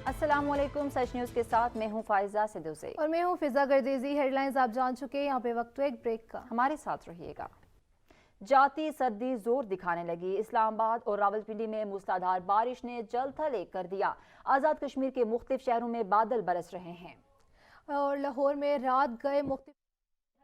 अस्सलाम वालेकुम। सच न्यूज़ के साथ मैं हूं फाइजा सिद्दूसी और मैं हूं फिजा गर्देजी। हेडलाइंस आप जान चुके हैं, यहाँ पे वक्त एक ब्रेक का। हमारे साथ रहिएगा। जाती सर्दी जोर दिखाने लगी। इस्लामाबाद और रावलपिंडी में मूसलाधार बारिश ने जल थल एक कर दिया। आज़ाद कश्मीर के मुख्तलिफ शहरों में बादल बरस रहे हैं और लाहौर में रात गए मुख्तलिफ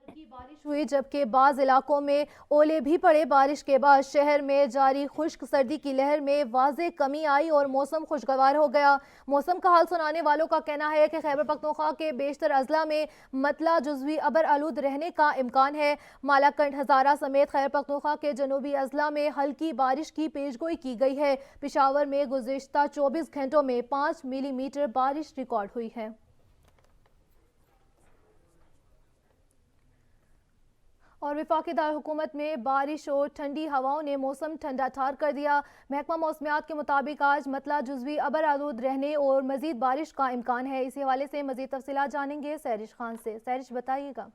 हल्की बारिश हुई, जबकि बाज़ इलाकों में ओले भी पड़े। बारिश के बाद शहर में जारी खुश्क सर्दी की लहर में वाज़े कमी आई और मौसम खुशगवार हो गया। मौसम का हाल सुनाने वालों का कहना है कि खैबर पख्तूनख्वा के बेशतर अजला में मतला जुज़वी अबर आलूद रहने का इम्कान है। मालाकंड, हज़ारा समेत खैबर पख्तूनख्वा के जनूबी अजला में हल्की बारिश की पेशगोई की गई है। पेशावर में गुज़िश्ता 24 घंटों में 5 मिलीमीटर बारिश रिकॉर्ड हुई है। और वफाकी दारकूमत में बारिश और ठंडी हवाओं ने मौसम ठंडा ठार कर दिया। महकमा मौसमियात के मुताबिक आज मतला जुज़वी अबर आलूद रहने और मज़ीद बारिश का इम्कान है। इसी हवाले से मज़ीद तफसीलात जानेंगे सैरिश खान से। सैरिश, बताइएगा।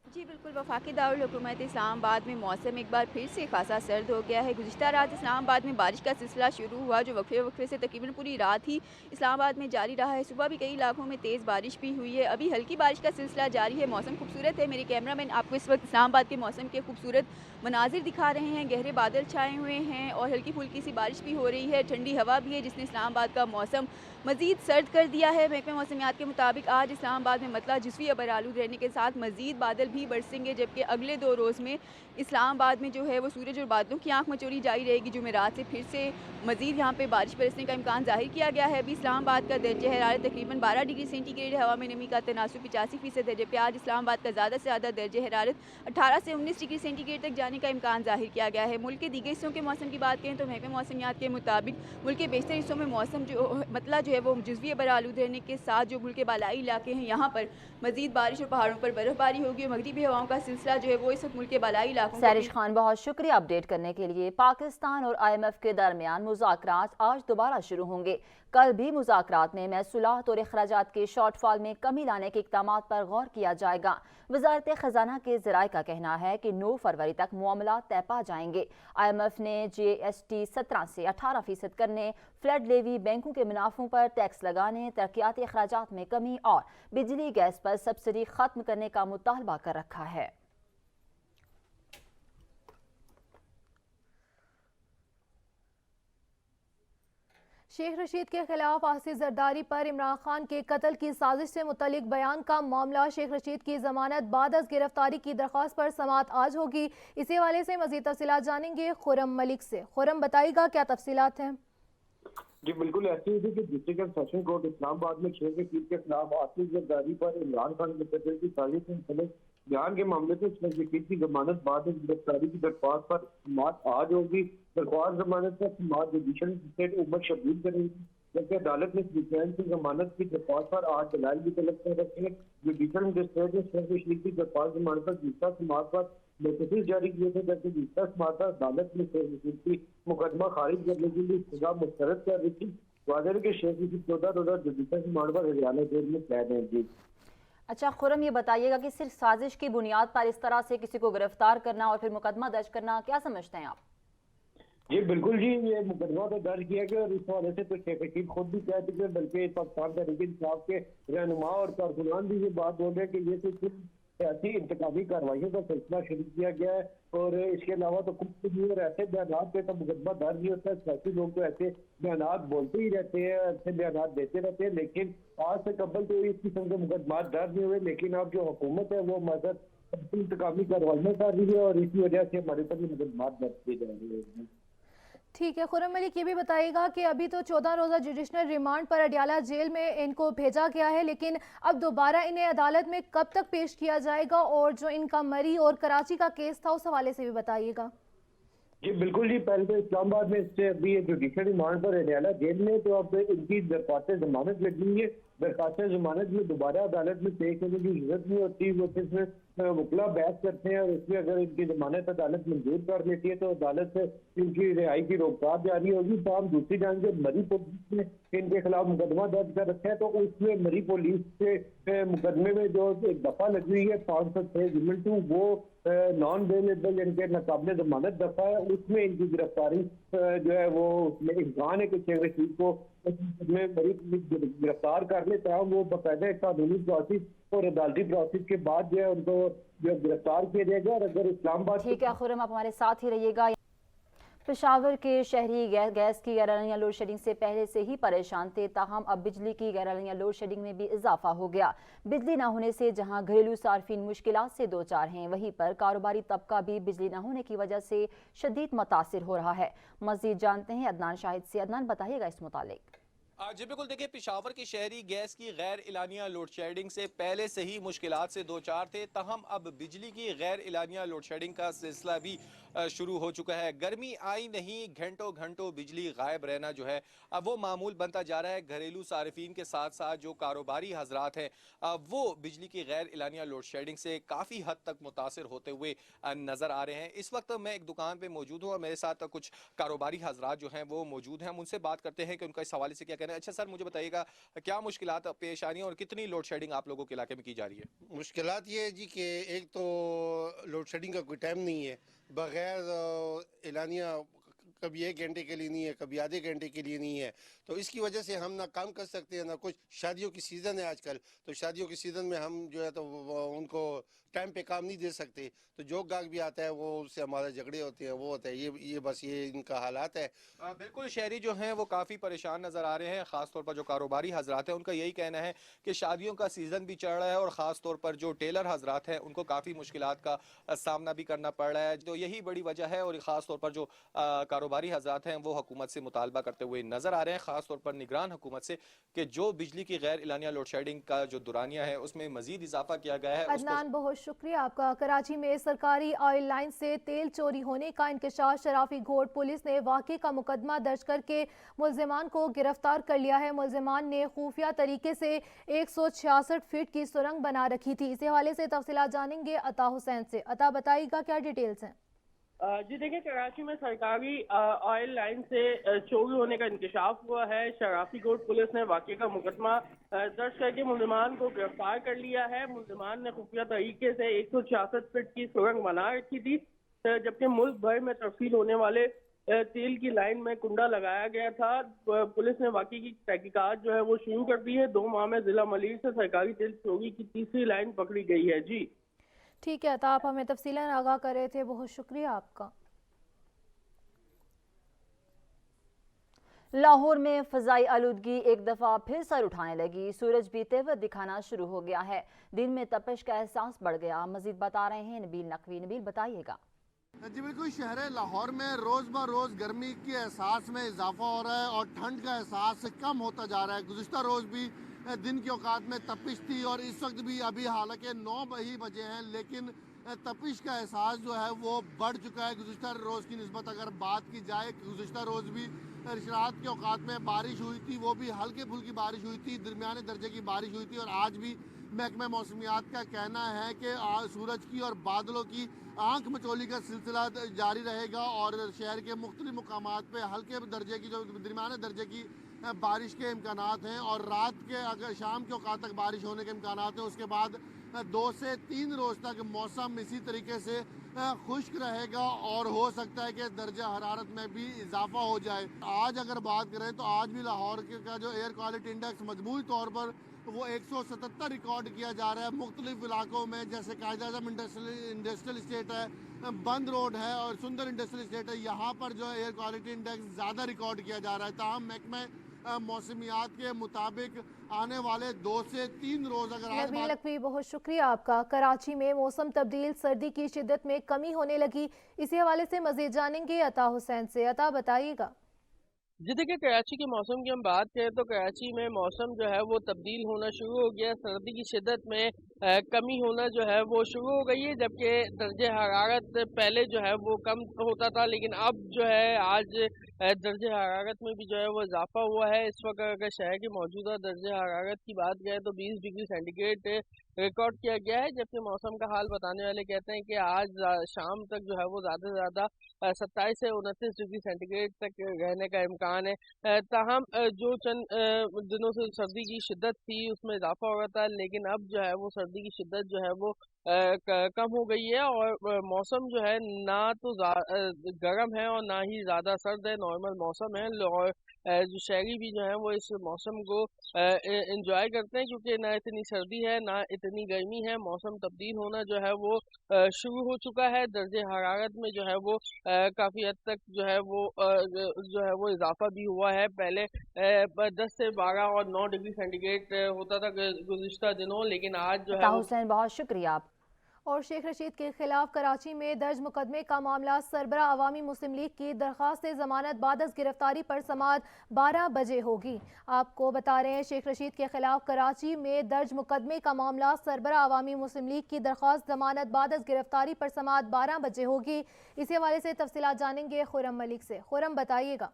जी बिल्कुल, वफाकी दारुल हुकूमत इस्लामाबाद में मौसम एक बार फिर से खासा सर्द हो गया है। गुज़िश्ता रात इस्लामाबाद में बारिश का सिलसिला शुरू हुआ, जो वक्फे वक्फे से तकरीबन पूरी रात ही इस्लामाबाद में जारी रहा है। सुबह भी कई इलाकों में तेज़ बारिश भी हुई है। अभी हल्की बारिश का सिलसिला जारी है। मौसम खूबसूरत है। मेरे कैमरामैन आपको इस वक्त इस्लामाबाद के मौसम के खूबसूरत मनाजिर दिखा रहे हैं। गहरे बादल छाए हुए हैं और हल्की फुल्की सी बारिश भी हो रही है। ठंडी हवा भी है, जिसने इस्लामाबाद का मौसम मज़ीद सर्द कर दिया है। महकमे मौसमियात के मुताबिक आज इस्लामाबाद में मतला जुज़वी अबर आलूद रहने के साथ मज़ीद बादल भी बरसेंगे, जबकि अगले 2 रोज़ में इस्लामाबाद में जो है वो सूरज और बादलों की आंख मचोरी जारी रहेगी। जुमेरात से फिर से मज़ीद यहाँ पे बारिश बरसने का इम्कान ज़ाहिर किया गया है। अभी इस्लामाबाद का दर्जा हरारत तकरीबन 12 डिग्री सेंटीग्रेड, हवा में नमी का तनासुब 85% है, जबकि आज इस्लामाबाद का ज़्यादा से ज़्यादा दर्जा हरारत 18 से 19 डिग्री सेंटीग्रेड तक जाने का इम्कान ज़ाहिर किया गया है। मुल्क के दीगर हिस्सों के मौसम की बात करें तो महकमे मौसमियात के मुताबिक मुल्क के बेशतर हिस्सों में मौसम मतला जो है वो जुज़वी अबर आलूद रहने के साथ जो मुल्क के बालाई इलाके हैं, यहाँ पर मज़ीद बारिश और पहाड़ों पर बर्फबारी होगी और मगरिबी हवाओं का सिलसिला जो है वो इस मुल्क के बालाई इलाकों। सैरिश खान, बहुत शुक्रिया अपडेट करने के लिए। पाकिस्तान और IMF के दरमियान मुज़ाकरात आज दोबारा शुरू होंगे। कल भी मुज़ाकरात में महसूलात और अखराजात के शॉर्टफॉल में कमी लाने के इक़दामात पर गौर किया जाएगा। वज़ारत ख़जाना के ज़राए का कहना है कि 9 फरवरी तक मामला तय पा जाएंगे। IMF ने GST 17 से 18% करने, फ्लड लेवी, बैंकों के मुनाफों पर टैक्स लगाने, तरक्याती अखराजात में कमी और बिजली गैस पर सब्सिडी ख़त्म करने का मुतालबा कर रखा है। शेख रशीद के खिलाफ आसिफ जरदारी पर इमरान खान के कत्ल की साजिश से मुतल्लिक बयान का मामला। शेख रशीद की जमानत बाद अज गिरफ्तारी की दरख्वास्त पर समाअत आज होगी। इसी हवाले से मजीद तफसीलात जानेंगे खुरम मलिक से। खुरम, बताइएगा क्या तफसीलात हैं। जी बिल्कुल, ऐसी है कि डिस्ट्रिक्ट सेशन कोर्ट इस्लामाबाद में शेख रशीद के खिलाफ आसिफ जरदारी पर इमरान खान के कत्ल की साजिश से मुतल्लिक बयान के मामले में शेख रशीद की जमानत बाद गिरफ्तारी की दरख्वास्त पर समाअत आज होगी। दरख्वास्त जमानत पर समाअत जुडिशल मजिस्ट्रेट उमर शबीर करेंगी, जबकि अदालत ने सुल्तान की जमानत की दरख्वास्त पर आज दलाइल भी तलब कर रखे। जुडिशल मजिस्ट्रेट ने शेख रशीद की दरख्वास्त जमानत पर दूसरा समाअत पर नोटिस जारी किए थे, जबकि दूसरा समाअत पर अदालत ने शेख रशीद की मुकदमा खारिज करने के लिए सजा मुस्तरद कर रही थी। वाज़ेह के शेख रशीद 14 रोज़ा जुडिशल रिमांड पर हरियाणा जेल में कैद हैं। जी अच्छा खुरम, ये बताइएगा कि सिर्फ साजिश की बुनियाद पर इस तरह से किसी को गिरफ्तार करना और फिर मुकदमा दर्ज करना, क्या समझते हैं आप? जी बिल्कुल जी, ये मुकदमा तो दर्ज किया गया और इस हवाले से तो शेख रशीद खुद भी कह चुके हैं, बल्कि पाकिस्तान तहरीक इंसाफ के रहनुमा और कारकुनान भी ये बात बोल रहे हैं कि ये तो सिर्फ सियासी इंतकामी कार्रवाइयों का सिलसिला शुरू किया गया है और इसके अलावा तो कुछ भी और ऐसे बयान पे तो मुकदमा दर्ज नहीं होता है। सियासी लोग तो ऐसे बयान बोलते ही रहते हैं, ऐसे बयान देते रहते हैं, लेकिन आज से कबल तो इस किस्म के मुकदमा दर्ज नहीं हुए। लेकिन अब जो हुकूमत है वो मदद इंतकामी कार्रवाइयाँ कर रही है और इसी वजह से हमारे पर मुकदमा दर्ज किए जा रहे हैं। ठीक है खुरम मलिक, ये भी बताइएगा कि अभी तो 14 रोज़ा जुडिशनल रिमांड पर अडियाला जेल में इनको भेजा गया है, लेकिन अब दोबारा इन्हें अदालत में कब तक पेश किया जाएगा और जो इनका मरी और कराची का केस था उस हवाले से भी बताइएगा। जी बिल्कुल जी, पहले तो इस्लामाबाद में इससे अभी जुडिशल रिमांड पर हरियाणा जेल में, तो अब इनकी दरख्वास्त जमानत लगेंगे। दरख्वास्त जमानत में दोबारा अदालत में पेश होने की जरूरत नहीं होती। वो सिर्फ वकला बहस करते हैं और उसमें अगर इनकी जमानत अदालत मंजूर कर लेती है तो अदालत से इनकी रिहाई की रोकथाम जारी होगी। तो हम दूसरी जान जो मरी पुलिस में ان کے خلاف مقدمہ درج کر رکھا ہے، تو اس میں مری پولیس کے مقدمے میں جو ایک دفعہ لگی ہوئی ہے 506(2) وہ نان بیلیبل ان کے ناقابل ضمانت دفعہ ہے، اس میں ان کی گرفتاری جو ہے وہ اس میں امکان ہے کہ 6 رشید کو میں مری پولیس گرفتار کر لے، تاہم وہ باقاعدہ قانونی پروسیس اور عدالتی پروسیس کے بعد جو ہے ان کو جو گرفتار کیا جائے گا۔ اور اگر اسلام آباد ٹھیک ہے خرم، آپ ہمارے ساتھ ہی رہیے گا۔ پشاور کے شہری گیس کی غیر اعلانیہ لوڈ شیڈنگ سے پہلے سے ہی پریشان تھے، تاہم اب بجلی کی غیر اعلانیہ لوڈ شیڈنگ میں بھی اضافہ ہو گیا۔ بجلی نہ ہونے سے جہاں گھریلو صارفین مشکلات سے دوچار ہیں، وہیں پر کاروباری طبقہ بھی بجلی نہ ہونے کی وجہ سے شدید متاثر ہو رہا ہے۔ مزید جانتے ہیں عدنان شاہد سے۔ عدنان، بتائیے گا اس متعلق۔ جی بالکل، دیکھیں پشاور کے شہری گیس کی غیر اعلانیہ لوڈ شیڈنگ سے پہلے سے ہی مشکلات سے دوچار تھے، تاہم اب بجلی کی غیر اعلانیہ لوڈ شیڈنگ کا سلسلہ بھی شروع ہو چکا ہے۔ گرمی آئی نہیں، گھنٹوں گھنٹوں بجلی غائب رہنا جو ہے اب وہ معمول بنتا جا رہا ہے۔ گھریلو صارفین کے ساتھ ساتھ جو کاروباری حضرات ہیں وہ بجلی کی غیر اعلانیہ لوڈ شیڈنگ سے کافی حد تک متاثر ہوتے ہوئے نظر آ رہے ہیں۔ اس وقت میں ایک دکان پہ موجود ہوں اور میرے ساتھ کچھ کاروباری حضرات جو ہیں وہ موجود ہیں، ہم ان سے بات کرتے ہیں کہ ان کا اس حوالے سے کیا کہنا ہے۔ اچھا سر، مجھے بتائیے گا کیا مشکلات پیش آ رہی ہیں اور کتنی لوڈ شیڈنگ آپ لوگوں کے علاقے میں کی جا رہی ہے؟ مشکلات یہ ہے جی کہ ایک تو لوڈ شیڈنگ کا کوئی ٹائم نہیں ہے، بغیر اعلانیہ کبھی 1 گھنٹے کے لیے نہیں ہے، کبھی آدھے گھنٹے کے لیے نہیں ہے، تو اس کی وجہ سے ہم نہ کام کر سکتے ہیں نہ کچھ۔ شادیوں کی سیزن ہے آج کل، تو شادیوں کی سیزن میں ہم جو ہے تو ان کو ٹائم پہ کام نہیں دے سکتے، تو جو گاہک بھی آتا ہے وہ اس سے ہمارے جھگڑے ہوتے ہیں، وہ ہوتا ہے یہ بس یہ ان کا حالات ہے۔ بالکل، شہری جو ہیں وہ کافی پریشان نظر آ رہے ہیں، خاص طور پر جو کاروباری حضرات ہیں ان کا یہی کہنا ہے کہ شادیوں کا سیزن بھی چڑھ رہا ہے اور خاص طور پر جو ٹیلر حضرات ہیں ان کو کافی مشکلات کا سامنا بھی کرنا پڑ رہا ہے، تو یہی بڑی وجہ ہے۔ اور خاص طور پر جو کاروباری حضرات ہیں وہ حکومت سے مطالبہ کرتے ہوئے نظر آ رہے ہیں، خاص طور پر نگران حکومت سے، کہ جو بجلی کی غیر اعلانیہ لوڈ شیڈنگ کا جو دورانیہ ہے اس میں مزید اضافہ کیا گیا ہے۔ عدنان، بہت شکریہ آپ کا۔ کراچی میں سرکاری آئل لائن سے تیل چوری ہونے کا انکشاف، شرافی گھوٹ پولیس نے واقعے کا مقدمہ درج کر کے ملزمان کو گرفتار کر لیا ہے۔ ملزمان نے خفیہ طریقے سے 166 فٹ کی سرنگ بنا رکھی تھی۔ اسی حوالے سے تفصیلات جانیں گے عطا حسین سے۔ عطا، بتائیے گا کیا ڈیٹیلز ہیں؟ جی دیکھیں، کراچی میں سرکاری آئل لائن سے چوری ہونے کا انکشاف ہوا ہے۔ شرافی گوٹ پولیس نے واقعے کا مقدمہ درج کر کے ملزمان کو گرفتار کر لیا ہے۔ ملزمان نے خفیہ طریقے سے 166 فٹ کی سرنگ بنا رکھی تھی، جبکہ ملک بھر میں ترسیل ہونے والے تیل کی لائن میں کنڈا لگایا گیا تھا۔ پولیس نے واقعے کی تحقیقات جو ہے وہ شروع کر دی ہے۔ 2 ماہ میں ضلع ملیر سے سرکاری تیل چوری کی تیسری لائن پکڑی گئی ہے۔ جی ٹھیک ہے عطا، آپ ہمیں تفصیلاً آگاہ کر رہے تھے، بہت شکریہ آپ کا۔ لاہور میں فضائی آلودگی ایک دفعہ پھر سر اٹھانے لگی، سورج بھی تیور دکھانا شروع ہو گیا ہے، دن میں تپش کا احساس بڑھ گیا۔ مزید بتا رہے ہیں نبیل نقوی۔ نبیل، بتائیے گا۔ جی بالکل، شہر لاہور میں روز بروز گرمی کے احساس میں اضافہ ہو رہا ہے اور ٹھنڈ کا احساس کم ہوتا جا رہا ہے۔ گزشتہ روز بھی دن کے اوقات میں تپش تھی اور اس وقت بھی ابھی حالانکہ 9 ہی بجے ہیں، لیکن تپش کا احساس جو ہے وہ بڑھ چکا ہے گزشتہ روز کی نسبت۔ اگر بات کی جائے، گزشتہ روز بھی رات کے اوقات میں بارش ہوئی تھی، وہ بھی ہلکی پھلکی بارش ہوئی تھی، درمیانے درجے کی بارش ہوئی تھی، اور آج بھی محکمہ موسمیات کا کہنا ہے کہ سورج کی اور بادلوں کی آنکھ مچولی کا سلسلہ جاری رہے گا اور شہر کے مختلف مقامات پہ ہلکے درجے کی جو درمیانے درجے کی بارش کے امکانات ہیں، اور رات کے اگر شام کے اوقات تک بارش ہونے کے امکانات ہیں۔ اس کے بعد 2 سے 3 روز تک موسم اسی طریقے سے خشک رہے گا اور ہو سکتا ہے کہ درجہ حرارت میں بھی اضافہ ہو جائے۔ آج اگر بات کریں تو آج بھی لاہور کا جو ایئر کوالٹی انڈیکس مجموعی طور پر وہ 177 ریکارڈ کیا جا رہا ہے مختلف علاقوں میں، جیسے قائد اعظم انڈسٹریل اسٹیٹ ہے، بند روڈ ہے اور سندر انڈسٹریل اسٹیٹ ہے، یہاں پر جو ایئر کوالٹی انڈیکس زیادہ ریکارڈ کیا جا رہا ہے۔ تاہم محکمہ موسمیات کے مطابق آنے والے 2 سے 3 روز اگر نبیل نقوی، بہت شکریہ آپ کا۔ کراچی میں موسم تبدیل، سردی کی شدت میں کمی ہونے لگی، اسی حوالے سے مزید جانیں گے عطا حسین سے۔ عطا، بتائیے گا۔ جی دیکھیں، کراچی کے موسم کی ہم بات کریں تو کراچی میں موسم جو ہے وہ تبدیل ہونا شروع ہو گیا۔ سردی کی شدت میں कमी होना जो है वो शुरू हो गई है, जबकि दर्जे हरारत पहले जो है वो कम होता था, लेकिन अब जो है आज दर्जे हरारत में भी जो है वो इजाफा हुआ है। इस वक्त अगर शहर की मौजूदा दर्जे हरारत की बात करें तो 20 डिग्री सेंटीग्रेड रिकॉर्ड किया गया है, जबकि मौसम का हाल बताने वाले कहते हैं कि आज शाम तक जो है वो ज़्यादा से ज़्यादा 27 से 29 डिग्री सेंटीग्रेड तक रहने का इम्कान है। ताहम जो चंद दिनों से सर्दी की शिद्दत थी उसमें इजाफा हो रहा था, लेकिन अब जो है वो सर्दी की शिद्दत जो है वो कम हो गई है और मौसम जो है ना तो गर्म है और ना ही ज़्यादा सर्द है, नॉर्मल मौसम है। और जो शहरी भी जो है वो इस मौसम को एंजॉय करते हैं, क्योंकि ना इतनी सर्दी है ना इतनी गर्मी है। मौसम तब्दील होना जो है वो शुरू हो चुका है। दर्जे हरारत में जो है वो काफ़ी हद तक जो है वो इजाफा भी हुआ है। पहले 10 से 12 और 9 डिग्री सेंटीग्रेड होता था गुज़िश्ता दिनों, लेकिन आज जो है हुसैन बहुत शुक्रिया आप। और शेख रशीद के खिलाफ कराची में दर्ज मुकदमे का मामला सरबरा अवामी मुस्लिम लीग की दरख्वास्त जमानत बादस गिरफ्तारी पर समाअत 12 बजे होगी। आपको बता रहे हैं शेख रशीद के खिलाफ कराची में दर्ज मुकदमे का मामला सरबरा अवामी मुस्लिम लीग की दरख्वास्त जमानत बादस गिरफ्तारी पर समाअत 12 बजे होगी। इसी हवाले से तफसीलात जानेंगे खुरम मलिक से। खुरम बताइएगा।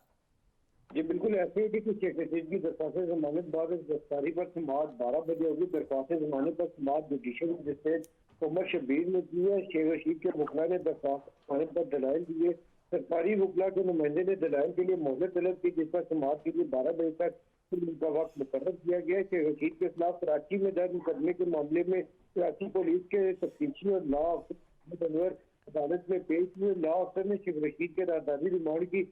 जी बिल्कुल ऐसे ही कि शेख रशीद की दरख्वास्त जमानत बादस गिरफ्तारी पर समाअत 12 बजे होगी। दरख्वास्त जमानत पर समाअत जुडिशल मजिस्ट्रेट उमर शब्बीर ने की है। शेख रशीद के वकला ने दरख्वास्त जमानत पर दलाइल दिए। सरकारी वकला के नुमाइंदे ने दलाइल के लिए मोहलत तलब की, जिस पर समाअत के लिए 12 बजे तक का वक्त मुकर्रर किया गया है। शेख रशीद के खिलाफ कराची में दर्ज मुकदमे के मामले में कराची पुलिस के तफ्तीशी और लॉ अफसर अदालत में पेश हुए। लॉ अफसर ने शेख रशीद के राजधानी रिमांड की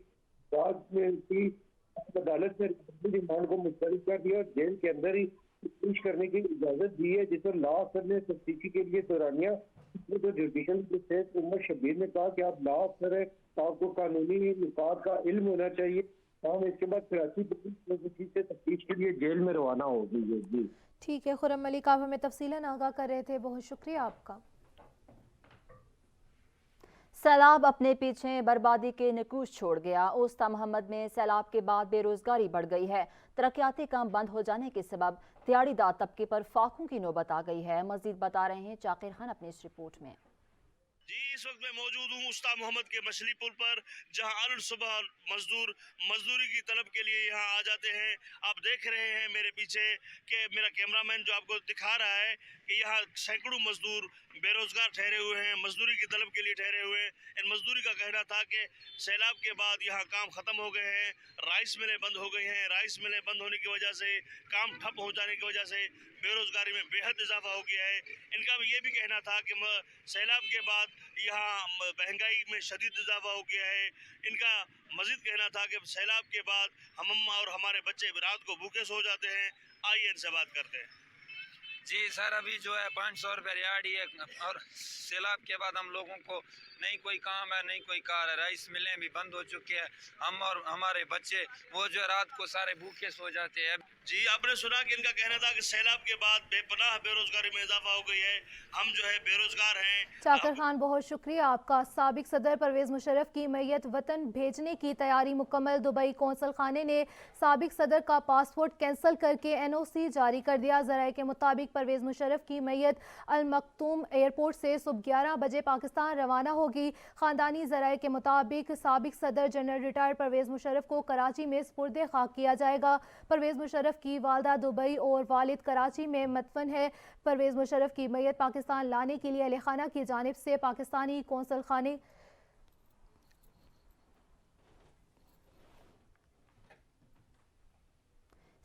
अदालत ने रिमांड को मुस्तरद कर दिया और जेल के अंदर ही पेश करने की इजाजत दी है, जिस पर लॉ अफसर ने तफ्तीशी के लिए दौरानिया तो जुडिशल मजिस्ट्रेट उमर शब्बीर ने कहा कि आप लॉ अफसर है, आपको कानूनी निकात का इल्म होना चाहिए। हम इसके बाद कराची पुलिस से तफ्तीश के लिए जेल में रवाना हो गई है। जी ठीक है खुरम मलिक, आप हमें तफसीलन आगाह कर रहे थे, बहुत शुक्रिया आपका। सैलाब अपने पीछे बर्बादी के नकूश छोड़ गया। उस्ता मोहम्मद में सैलाब के बाद बेरोजगारी बढ़ गई है। तरक्याती काम बंद हो जाने के सबब दिहाड़ीदार तबके पर फाकों की नौबत आ गई है। मजीद बता रहे हैं चाकिर खान अपनी इस रिपोर्ट में। जी इस वक्त मैं मौजूद हूँ उस्ता मोहम्मद के मछली पुल पर, जहाँ अल सुबह मजदूर मजदूरी की तलब के लिए यहाँ आ जाते हैं। आप देख रहे हैं मेरे पीछे कि मेरा कैमरामैन जो आपको दिखा रहा है कि यहाँ सैकड़ों मजदूर बेरोजगार ठहरे हुए हैं, मजदूरी की तलब के लिए ठहरे हुए हैं। इन मजदूरी का कहना था कि सैलाब के बाद यहाँ काम खत्म हो गए हैं, राइस मिलें बंद हो गई हैं। राइस मिलें बंद होने की वजह से, काम ठप हो जाने की वजह से बेरोजगारी में बेहद इजाफा हो गया है। इनका ये भी कहना था कि सैलाब के बाद यहाँ महंगाई में शदीद इजाफा हो गया है। इनका मजीद कहना था कि सैलाब के बाद हम और हमारे बच्चे रात को भूखे सो जाते हैं। आइए इनसे बात करते हैं। जी सर, अभी जो है 500 रुपये रिहाड़ी है और सैलाब के बाद हम लोगों को नहीं कोई काम है नहीं कोई कार है। राइस मिलें भी बंद हो चुके हैं। हम और हमारे बच्चे वो जो रात को सारे भूखे सो जाते हैं। जी आपने सुना कि इनका कहना था कि सैलाब के बाद बेपनाह बेरोजगारी में इजाफा हो गई है, हम जो है बेरोजगार हैं। चाकर खान बहुत शुक्रिया आपका। साबिक सदर परवेज मुशर्रफ की मैयत वतन भेजने की तैयारी मुकम्मल। दुबई कौंसल खाने ने साबिक सदर का पासपोर्ट कैंसिल करके NOC जारी कर दिया। ज़राए के मुताबिक परवेज मुशर्रफ की मैयत अल मखतूम एयरपोर्ट से सुबह 11 बजे पाकिस्तान रवाना होगी। खानदानी ज़राए के मुताबिक साबिक सदर जनरल रिटायर्ड परवेज मुशर्रफ को कराची में स्पुर्दे खाक किया जाएगा। परवेज मुशर्रफ की वालदा दुबई और वालिद कराची में मतफन है। परवेज मुशर्रफ की मैयत पाकिस्तान लाने के लिए अहले खाना की जानिब से पाकिस्तानी कौंसल खाने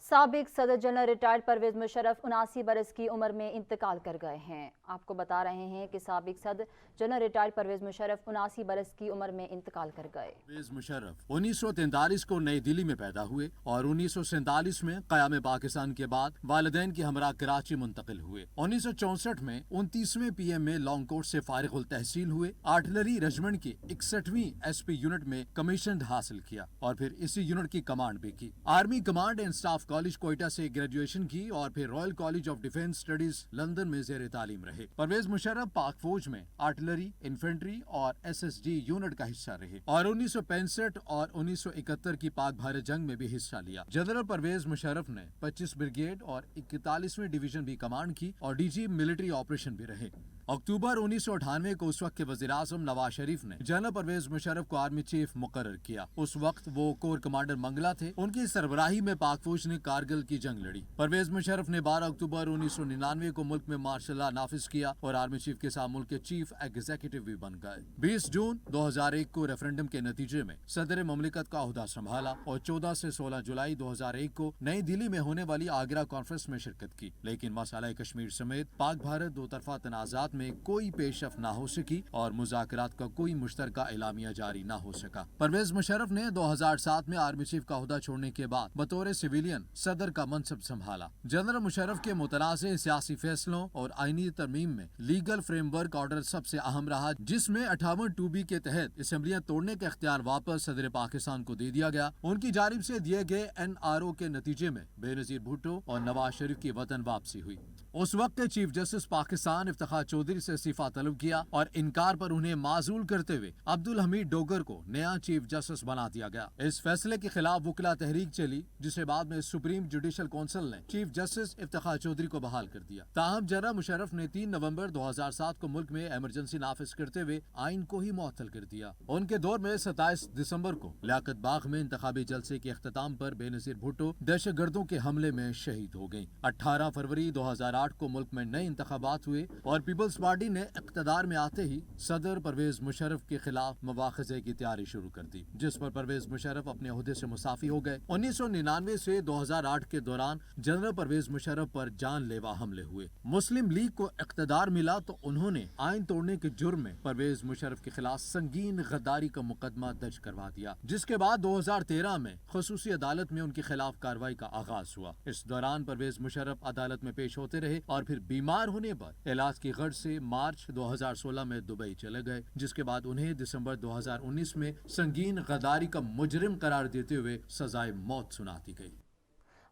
साबिक सदर जनरल रिटायर्ड परवेज मुशर्रफ 79 बरस की उम्र में इंतकाल कर गए हैं। आपको बता रहे हैं कि साबिक सदर जनरल रिटायर्ड परवेज मुशर्रफ 79 बरस की उम्र में इंतकाल कर गए। परवेज मुशर्रफ 1943 को नई दिल्ली में पैदा हुए और 1947 में क़याम पाकिस्तान के बाद वालिदैन के हमरा कराची मुंतकिल हुए। 1964 में 29वें PM में लॉन्ग कोर्ट से फारिगुल तहसील हुए। आर्टिलरी रेजिमेंट की 61वीं SP यूनिट में कमीशन हासिल किया और फिर इसी यूनिट की कमांड भी की। Army command and staff college Quetta से ग्रेजुएशन की और फिर royal college of defence studies London में जेर तालीम रहे। परवेज मुशर्रफ पाक फौज में आर्टिलरी, इन्फेंट्री और SSG यूनिट का हिस्सा रहे और 1965 और 1971 की पाक भारत जंग में भी हिस्सा लिया। जनरल परवेज मुशर्रफ ने 25 ब्रिगेड और 41वीं डिवीजन भी कमांड की और DG मिलिट्री ऑपरेशन भी रहे। अक्टूबर 1998 को उस वक्त के वज़ीर-ए-आज़म नवाज शरीफ ने जनरल परवेज मुशर्रफ को आर्मी चीफ मुकर्रर किया। उस वक्त वो कोर कमांडर मंगला थे। उनकी सरबराही में पाक फौज ने कारगिल की जंग लड़ी। परवेज मुशर्रफ ने 12 अक्टूबर 1999 को मुल्क में मार्शल लॉ नाफिज किया और आर्मी चीफ के साथ मुल्क के चीफ एग्जीक्यूटिव भी बन गए। 20 जून 2001 को रेफरेंडम के नतीजे में सदर मुमलिकत का ओहदा संभाला और 14 से 16 जुलाई 2001 को नई दिल्ली में होने वाली आगरा कॉन्फ्रेंस में शिरकत की। लेकिन मसला कश्मीर समेत पाक भारत दो तरफा तनाज़ात में कोई पेशरफ ना हो सकी और मुज़ाकरात का कोई मुश्तरका एलामिया जारी ना हो सका। परवेज मुशर्रफ ने 2007 में आर्मी चीफ का ओहदा छोड़ने के बाद बतौर सिविलियन सदर का मनसब संभाला। जनरल मुशर्रफ के मुतनाज़ सियासी फैसलों और आईनी तरमीम में लीगल फ्रेमवर्क ऑर्डर सबसे अहम रहा, जिसमें 58 2B के तहत असेंबलियां तोड़ने का इख्तियार वापस सदर पाकिस्तान को दे दिया गया। उनकी जानिब से दिए गए NRO के नतीजे में बेनज़ीर भुट्टो और नवाज शरीफ की वतन वापसी हुई। उस वक्त के चीफ जस्टिस पाकिस्तान इफ्तिखार चौधरी से इस्तीफा तलब किया और इनकार पर उन्हें माजूल करते हुए अब्दुल हमीद डोगर को नया चीफ जस्टिस बना दिया गया। इस फैसले के खिलाफ वुकला तहरीक चली, जिसे बाद में सुप्रीम जुडिशल काउंसिल ने चीफ जस्टिस इफ्तिखार चौधरी को बहाल कर दिया। ताहम जनरल मुशर्रफ ने 3 नवंबर 2007 को मुल्क में एमरजेंसी नाफिज करते हुए आइन को ही मुअत्तल कर दिया। उनके दौर में 27 दिसंबर को लियाकत बाग में इंतखाबी जलसे के अख्ताम पर बेनज़ीर भुट्टो दहशतगर्दों के हमले में शहीद हो गयी। 18 फरवरी 2008 को मुल्क में नए इंतखाबात हुए और पीपल्स पार्टी ने इक़्तिदार में आते ही सदर परवेज मुशर्रफ के खिलाफ मुवाख़ज़े की तैयारी शुरू कर दी, जिस पर परवेज मुशर्रफ अपने ओहदे से मुसाफी हो गए। 1999 से 2008 के दौरान जनरल परवेज मुशर्रफ पर जानलेवा हमले हुए। मुस्लिम लीग को इक़्तिदार मिला तो उन्होंने आइन तोड़ने के जुर्म में परवेज मुशर्रफ के खिलाफ संगीन गद्दारी का मुकदमा दर्ज करवा दिया, जिसके बाद 2013 में खसूसी अदालत में उनके खिलाफ कार्रवाई का आगाज हुआ। इस दौरान परवेज मुशर्रफ अदालत में पेश होते रहे और फिर बीमार होने पर इलाज की गर्ज से मार्च 2016 में दुबई चले गए, जिसके बाद उन्हें दिसंबर 2019 में संगीन गद्दारी का मुजरिम करार देते हुए सजाए मौत सुना दी गई।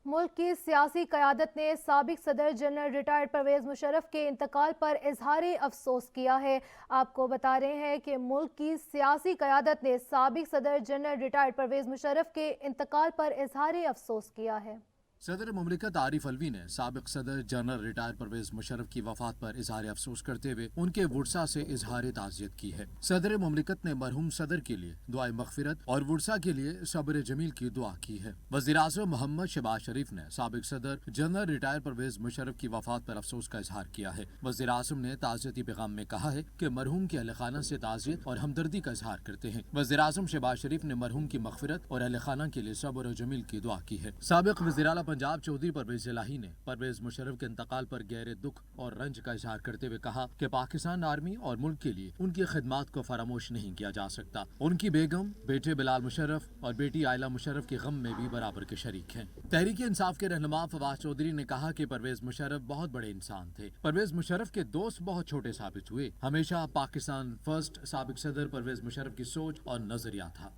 मुल्क की सियासी क़यादत ने साबिक सदर जनरल रिटायर्ड परवेज मुशर्रफ के इंतकाल पर इजहार अफसोस किया है। आपको बता रहे हैं कि मुल्क की सियासी क़यादत ने साबिक सदर जनरल रिटायर्ड परवेज मुशर्रफ के इंतकाल पर इजहार अफसोस किया है। सदर मुमलिकत आरिफ अलवी ने साबिक सदर जनरल रिटायर्ड परवेज मुशर्रफ की वफात पर इजहार अफसोस करते हुए उनके वुरसा से इजहार ताज़ियत की है। सदर मुमलिकत ने मरहूम सदर के लिए दुआए मगफिरत और वुरसा के लिए सब्र जमील की दुआ की है। वज़ीर-ए-आज़म मोहम्मद शहबाज शरीफ ने साबिक सदर जनरल रिटायर्ड परवेज मुशर्रफ की वफात पर अफसोस का इजहार किया है। वज़ीर-ए-आज़म ने ताज़ियती पैगाम में कहा है कि मरहूम के अहल खाना से ताज़ियत और हमदर्दी का इजहार करते हैं। वज़ीर-ए-आज़म शहबाज शरीफ ने मरहूम की मगफिरत और अहल खाना के लिए सब्र जमील की दुआ की है। साबिक वज़ीर-ए-आला पंजाब चौधरी परवेज इलाही ने परवेज मुशर्रफ के इंतकाल पर गहरे दुख और रंज का इजहार करते हुए कहा कि पाकिस्तान आर्मी और मुल्क के लिए उनकी खिदमात को फरामोश नहीं किया जा सकता। उनकी बेगम, बेटे बिलाल मुशर्रफ और बेटी आयला मुशर्रफ के गम में भी बराबर के शरीक हैं। तहरीक इंसाफ के रहनुमा फवाद चौधरी ने कहा कि परवेज मुशर्रफ बहुत बड़े इंसान थे। परवेज मुशर्रफ के दोस्त बहुत छोटे साबित हुए। हमेशा पाकिस्तान फर्स्ट साबिक सदर परवेज मुशर्रफ की सोच और नजरिया था।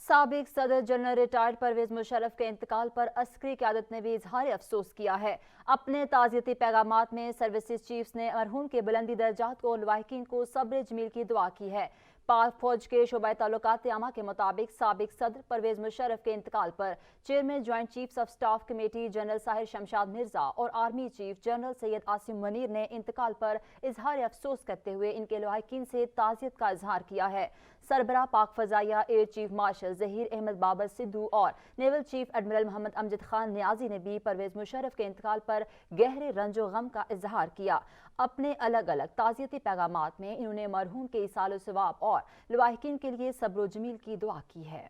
साबिक सदर जनरल रिटायर्ड परवेज मुशर्रफ के इंतकाल पर अस्करी क़यादत ने भी इजहार अफसोस किया है। अपने ताज़ियती पैगामात में सर्विसेज चीफ्स ने मरहूम के बुलंदी दर्जात को लवाहिकीन को सब्र जमील की दुआ की है। पाक फौज के शोबा ताल्लुकात आमा के मुताबिक साबिक सदर परवेज मुशर्रफ के इंतकाल पर chairman joint chiefs of staff committee general Sahir Shamshad Mirza और army chief general Syed Asim Munir ने इंतकाल पर इजहार अफसोस करते हुए इनके लवाहिकीन से ताज़ियत का इजहार किया है। सरबराह पाक फ़ज़ाइया air chief marshal Zaheer Ahmed Babar Sidhu और naval chief admiral Mohammad Amjad Khan Niazi ने भी परवेज मुशर्रफ के इंतकाल पर गहरे रंजो गम का इजहार किया। अपने अलग अलग ताज़ियती पैगामात में इन्होंने मरहूम के इसालो सवाब और लवाहिकीन के लिए सब्र जमील की दुआ की है।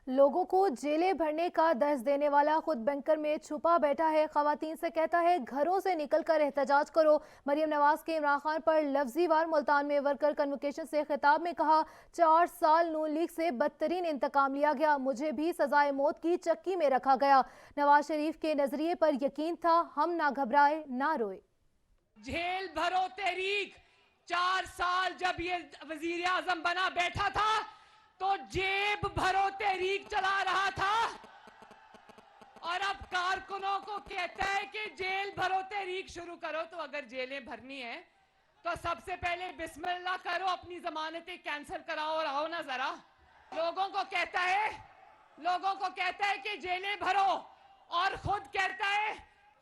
लोगों को जेलें भरने का दर्ज देने वाला खुद बैंकर में छुपा बैठा है। खवातीन से कहता है घरों से निकलकर एहतजाज करो। मरियम नवाज के इमरान खान पर लफ्जी वार मुल्तान में वर्कर कन्वोकेशन से खिताब में कहा 4 साल नून लीग से बदतरीन इंतकाम लिया गया, मुझे भी सजाए मौत की चक्की में रखा गया। नवाज शरीफ के नजरिए पर यकीन था, हम ना घबराए ना रोए। जेल भरो तहरीक 4 साल जब ये वजीर आजम बना बैठा था तो जेब भरो तहरीक चला रहा था, और अब कारकुनों को कहता है कि जेल भरो तहरीक शुरू करो। तो अगर जेलें भरनी है तो सबसे पहले बिस्मिल्लाह करो, अपनी जमानतें कैंसिल कराओ और आओ ना जरा। लोगों को कहता है कि जेलें भरो, और खुद कहता है,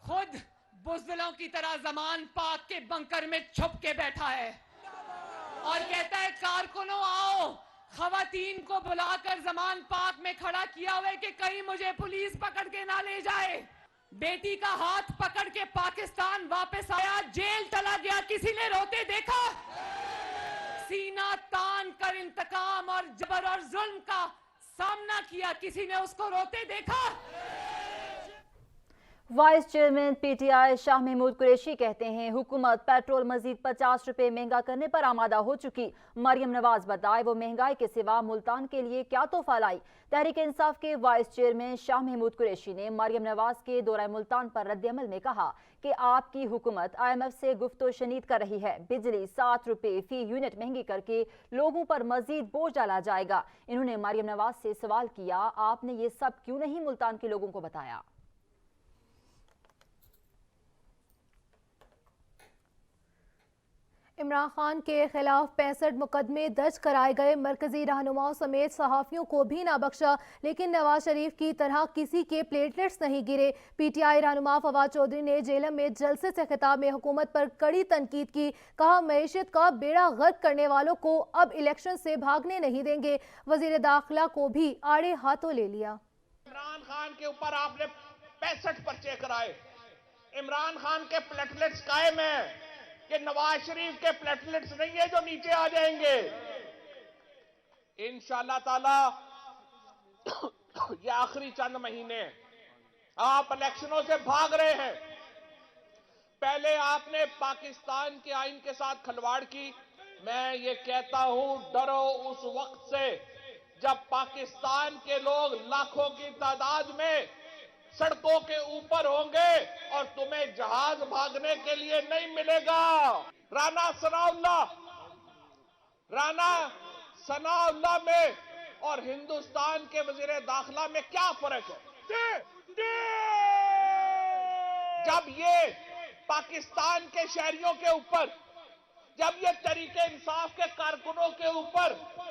खुद बुज़दिलों की तरह ज़मान पाक के बंकर में छुप के बैठा है और कहता है कारकुनों आओ। खवातीन को बुलाकर ज़मान पाक में खड़ा किया हुआ है कि कहीं मुझे पुलिस पकड़ के ना ले जाए। बेटी का हाथ पकड़ के पाकिस्तान वापस आया, जेल चला गया, किसी ने रोते देखा? सीना तान कर इंतकाम और जबर और जुल्म का सामना किया, किसी ने उसको रोते देखा? Vice chairman PTI Shah Mahmood Qureshi कहते हैं हुकूमत पेट्रोल मजीद 50 रुपए महंगा करने पर आमादा हो चुकी। मरियम नवाज बताए वो महंगाई के सिवा मुल्तान के लिए क्या तोहफा लाई। तहरीक इंसाफ के वाइस चेयरमैन शाह महमूद कुरैशी ने मरियम नवाज के दौरा मुल्तान पर रद्दअमल में कहा कि आपकी हुकूमत IMF से गुफ्तो शनीद कर रही है। बिजली 7 रुपए फी यूनिट महंगी करके लोगों पर मजीद बोझ डाला जाएगा। इन्होंने मरियम नवाज से सवाल किया, आपने ये सब क्यों नहीं मुल्तान के लोगों को बताया? इमरान खान के खिलाफ 65 मुकदमे दर्ज कराए गए। मरकजी रहनुमाओं समेत सहाफ़ियों को भी ना बख्शा, लेकिन नवाज शरीफ की तरह किसी के प्लेटलेट्स नहीं गिरे। PTI रहनुमा फवाद चौधरी ने जेलम में जलसे से खिताब में हुकूमत पर कड़ी तनकीद की। कहा मईशत का बेड़ा गर्क करने वालों को अब इलेक्शन से भागने नहीं देंगे। वजीर दाखिला को भी आड़े हाथों ले लिया। इमरान खान के ऊपर आपने 65 पर्चे कराए। इमरान खान के प्लेटलेट्स कायम है कि नवाज शरीफ के प्लेटलेट्स नहीं है जो नीचे आ जाएंगे। इंशाअल्लाह ताला ये आखिरी चंद महीने आप इलेक्शनों से भाग रहे हैं। पहले आपने पाकिस्तान के आइन के साथ खिलवाड़ की। मैं ये कहता हूं डरो उस वक्त से जब पाकिस्तान के लोग लाखों की तादाद में सड़कों के ऊपर होंगे और तुम्हें जहाज भागने के लिए नहीं मिलेगा। राना सनाउल्लाह में और हिंदुस्तान के वजीर दाखिला में क्या फर्क है? जब ये पाकिस्तान के शहरियों के ऊपर, जब ये तरीके इंसाफ के कारकुनों के ऊपर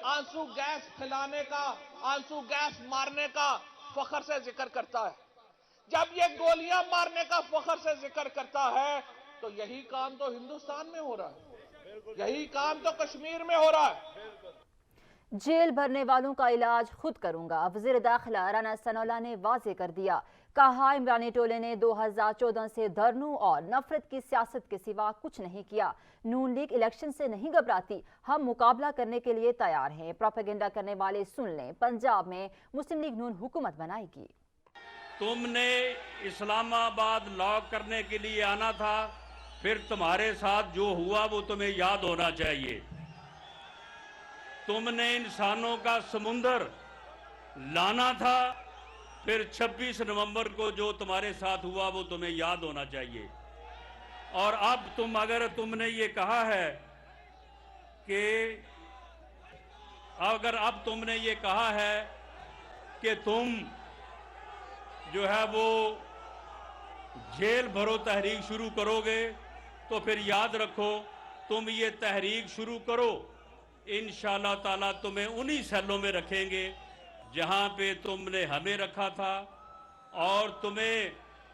आंसू गैस फैलाने का, आंसू गैस मारने का फखर से जिक्र करता है, जब ये गोलियां मारने का फखर से जिक्र करता है, तो यही काम तो हिंदुस्तान में हो रहा है, यही काम तो कश्मीर में हो रहा है। जेल भरने वालों का इलाज खुद करूंगा, वजीर दाखिला राना सनाउल्लाह ने वाजे कर दिया। कहा इमरानी टोले ने 2014 से धरनों और नफरत की सियासत के सिवा कुछ नहीं किया। नून लीग इलेक्शन से नहीं घबराती, हम मुकाबला करने के लिए तैयार हैं। प्रोपेगेंडा करने वाले सुन लें, पंजाब में मुस्लिम लीग नून हुकूमत बनाएगी। तुमने इस्लामाबाद लॉक करने के लिए आना था, फिर तुम्हारे साथ जो हुआ वो तुम्हें याद होना चाहिए। तुमने इंसानों का समुंदर लाना था, फिर 26 नवंबर को जो तुम्हारे साथ हुआ वो तुम्हें याद होना चाहिए। और अब तुमने ये कहा है कि तुम जो है वो जेल भरो तहरीक शुरू करोगे, तो फिर याद रखो तुम ये तहरीक शुरू करो, इंशाअल्लाह ताला तुम्हें उन्हीं सेलों में रखेंगे जहां पे तुमने हमें रखा था। और तुम्हें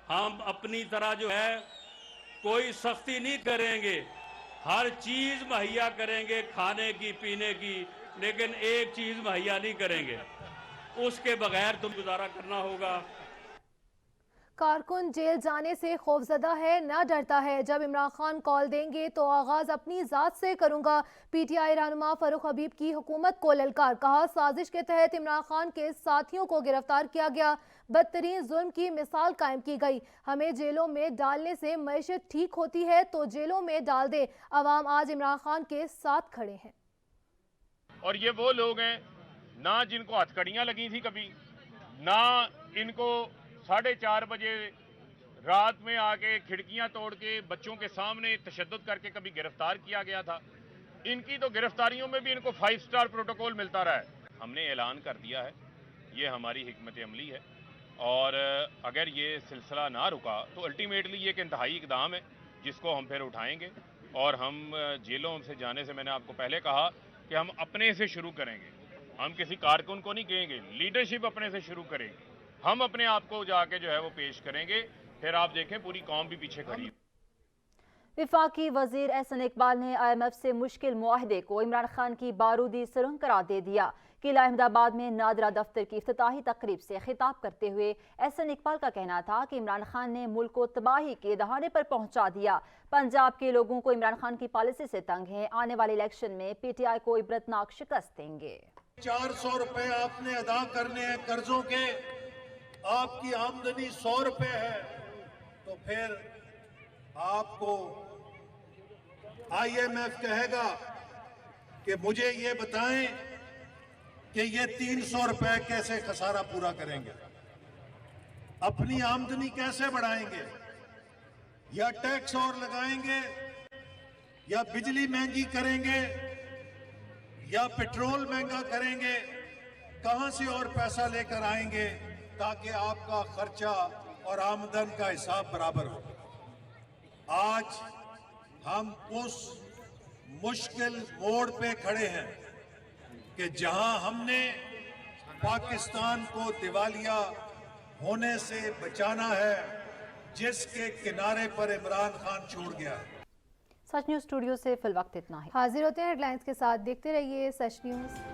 हम अपनी तरह जो है कोई सख्ती नहीं करेंगे, हर चीज मुहैया करेंगे, खाने की पीने की, लेकिन एक चीज मुहैया नहीं करेंगे, उसके बगैर तुम गुजारा करना होगा। कारकुन जेल जाने से खौफजदा है, ना डरता है। जब इमरान खान कॉल देंगे तो आगाज अपनी जात से करूंगा। PTI रहनुमा फारूक हबीब की हुकूमत को ललकार। कहा साजिश के तहत इमरान खान के साथियों को गिरफ्तार किया गया, बदतरीन जुल्म की मिसाल कायम की गई। हमें जेलों में डालने से मईशत ठीक होती है तो जेलों में डाल दे। अवाम आज इमरान खान के साथ खड़े हैं। और ये वो लोग हैं ना जिनको हथकड़ियां लगी थी कभी, ना इनको 4:30 बजे रात में आके खिड़कियां तोड़ के बच्चों के सामने तशद्दुद करके कभी गिरफ्तार किया गया था। इनकी तो गिरफ्तारियों में भी इनको 5 स्टार प्रोटोकॉल मिलता रहा है। हमने ऐलान कर दिया है, ये हमारी हिकमत अमली है, और अगर ये सिलसिला ना रुका तो अल्टीमेटली ये एक इंतहाई इकदाम है जिसको हम फिर उठाएंगे, और हम जेलों से जाने से मैंने आपको पहले कहा कि हम अपने से शुरू करेंगे, हम किसी कारकुन को नहीं कहेंगे, लीडरशिप अपने से शुरू करेंगे, हम अपने आप को जाके जो है वो पेश करेंगे, फिर आप देखें पूरी कौम भी पीछे खड़ी है। वफाकी वजीर एहसन इकबाल ने IMF से मुश्किल मुआहदे को इमरान खान की बारूदी सुरंग करार दे दिया। किला अहमदाबाद में नादरा दफ्तर की इफ्तिताही तकरीब से खिताब करते हुए एहसन इकबाल का कहना था कि इमरान खान ने मुल्क को तबाही के दहाने पर पहुंचा दिया। पंजाब के लोगों को इमरान खान की पॉलिसी से तंग है, आने वाले इलेक्शन में PTI को इबरतनाक शिकस्त देंगे। 400 रुपए आपने अदा करने हैं कर्जों के, आपकी आमदनी 100 रुपए है, तो फिर आपको IMF कहेगा कि मुझे ये बताएं कि ये 300 रुपए कैसे खसारा पूरा करेंगे, अपनी आमदनी कैसे बढ़ाएंगे, या टैक्स और लगाएंगे, या बिजली महंगी करेंगे, या पेट्रोल महंगा करेंगे, कहां से और पैसा लेकर आएंगे ताकि आपका खर्चा और आमदन का हिसाब बराबर हो। आज हम उस मुश्किल मोड़ पे खड़े हैं कि जहां हमने पाकिस्तान को दिवालिया होने से बचाना है, जिसके किनारे पर इमरान खान छोड़ गया है। सच न्यूज़ स्टूडियो से फिल वक्त इतना है। हाजिर होते हैं हेडलाइंस के साथ, देखते रहिए सच न्यूज़।